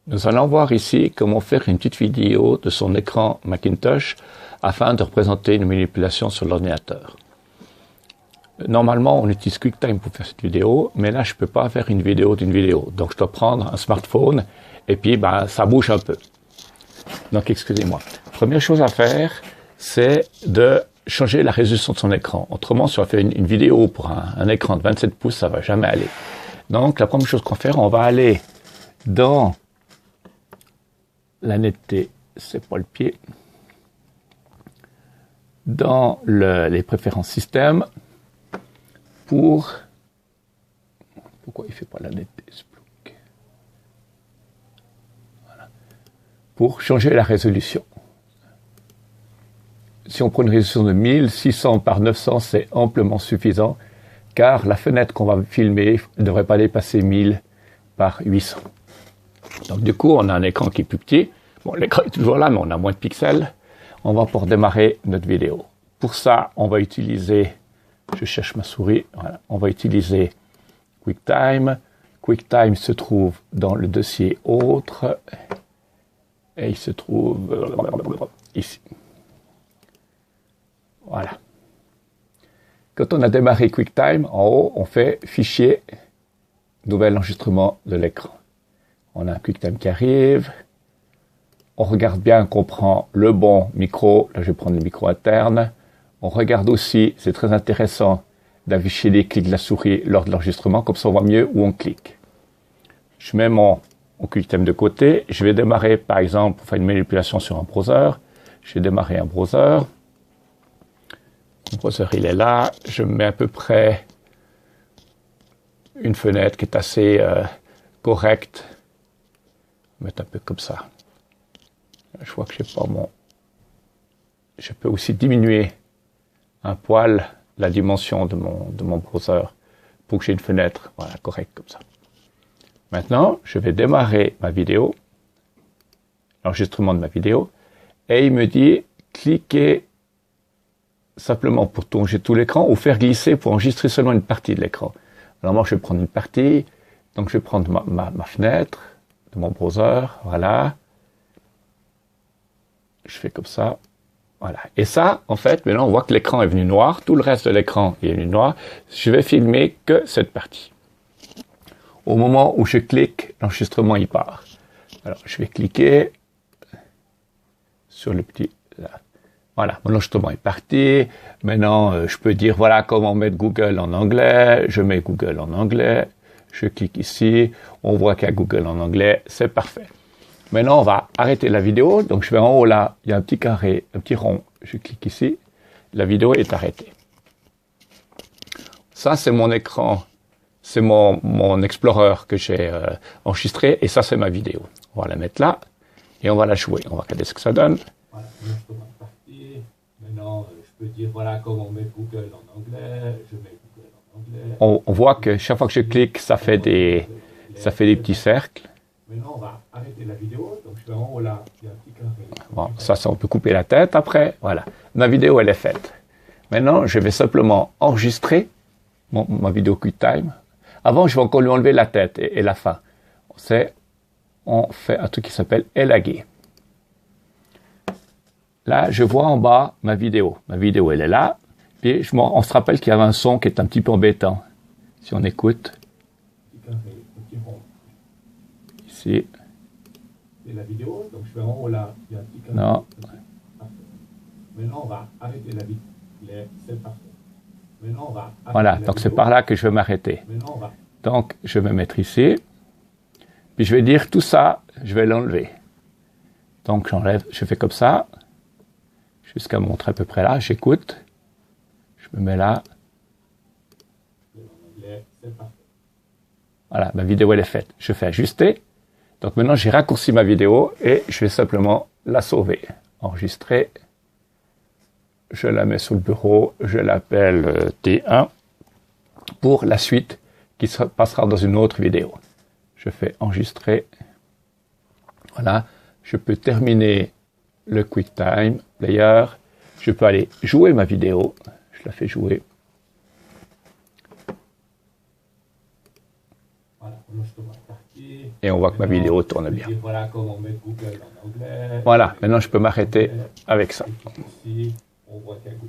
Nous allons voir ici comment faire une petite vidéo de son écran Macintosh afin de représenter une manipulation sur l'ordinateur. Normalement, on utilise QuickTime pour faire cette vidéo, mais là, je ne peux pas faire une vidéo d'une vidéo. Donc, je dois prendre un smartphone et puis, ça bouge un peu. Donc, excusez-moi. Première chose à faire, c'est de changer la résolution de son écran. Autrement, si on fait une vidéo pour un écran de 27 pouces, ça ne va jamais aller. Donc, la première chose qu'on va faire, on va aller dans la netteté, c'est pas le pied, dans les préférences système pourquoi il fait pas la netteté, voilà. Pour changer la résolution. Si on prend une résolution de 1600 par 900, c'est amplement suffisant, car la fenêtre qu'on va filmer ne devrait pas dépasser 1000 par 800. Donc du coup, on a un écran qui est plus petit. Bon, l'écran est toujours là, mais on a moins de pixels. On va pouvoir démarrer notre vidéo. Pour ça, on va utiliser, je cherche ma souris, voilà, on va utiliser QuickTime. QuickTime se trouve dans le dossier Autres, et il se trouve ici. Voilà. Quand on a démarré QuickTime, en haut, on fait Fichier, Nouvel enregistrement de l'écran. On a un QuickTime qui arrive. On regarde bien qu'on prend le bon micro. Là, je vais prendre le micro interne. On regarde aussi, c'est très intéressant, d'afficher les clics de la souris lors de l'enregistrement. Comme ça, on voit mieux où on clique. Je mets mon QuickTime de côté. Je vais démarrer, par exemple, pour faire une manipulation sur un browser. Je vais démarrer un browser. Le browser, il est là. Je mets à peu près une fenêtre qui est assez correcte. Mettre un peu comme ça. Je vois que j'ai pas mon. Je peux aussi diminuer un poil la dimension de mon browser pour que j'ai une fenêtre, voilà, correcte comme ça. Maintenant, je vais démarrer ma vidéo, l'enregistrement de ma vidéo, et il me dit cliquez simplement pour tourner tout l'écran ou faire glisser pour enregistrer seulement une partie de l'écran. Alors moi, je vais prendre une partie, donc je vais prendre ma fenêtre de mon browser, voilà. Je fais comme ça, voilà. Et ça, en fait, maintenant on voit que l'écran est venu noir, tout le reste de l'écran est venu noir. Je vais filmer que cette partie. Au moment où je clique, l'enregistrement il part. Alors je vais cliquer sur le petit, là. Voilà, mon enregistrement est parti. Maintenant, je peux dire voilà comment mettre Google en anglais. Je mets Google en anglais. Je clique ici, on voit qu'il y a Google en anglais, c'est parfait. Maintenant, on va arrêter la vidéo. Donc, je vais en haut là, il y a un petit carré, un petit rond. Je clique ici, la vidéo est arrêtée. Ça, c'est mon écran, c'est mon Explorer que j'ai enregistré, et ça, c'est ma vidéo. On va la mettre là, et on va la jouer. On va regarder ce que ça donne. Voilà, maintenant, je peux dire voilà comment mettre Google en anglais. Je mets Google en anglais. On voit que chaque fois que je clique, ça fait des petits cercles. Maintenant, on va arrêter la vidéo. Donc, je vais en haut là, il y a un petit carré. Bon, ça, on peut couper la tête après. Voilà. Ma vidéo, elle est faite. Maintenant, je vais simplement enregistrer ma vidéo QuickTime. Avant, je vais encore lui enlever la tête et la fin. On fait un truc qui s'appelle élaguer. Là, je vois en bas ma vidéo. Ma vidéo, elle est là. Puis, on se rappelle qu'il y avait un son qui est un petit peu embêtant. Si on écoute. Ici. C'est la vidéo, donc je vais en haut là. Il y a un petit carré. Non. Maintenant, on va arrêter la vidéo. C'est parfait. Maintenant, on va voilà, donc c'est par là que je vais m'arrêter. Donc, je vais mettre ici. Puis, je vais dire tout ça, je vais l'enlever. Donc, j'enlève, je fais comme ça. Jusqu'à montrer à peu près là. J'écoute. Je me mets là. Voilà, ma vidéo, elle est faite. Je fais ajuster. Donc maintenant, j'ai raccourci ma vidéo et je vais simplement la sauver. Enregistrer. Je la mets sur le bureau. Je l'appelle T1 pour la suite qui passera dans une autre vidéo. Je fais enregistrer. Voilà. Je peux terminer le QuickTime Player. Je peux aller jouer ma vidéo. Je la fais jouer. Voilà, l'enregistrement est parti. et on voit que ma vidéo tourne bien. Voilà comment mettre Google en anglais. Voilà, maintenant je peux m'arrêter avec ça. Ici, on voit qu'il y a Google.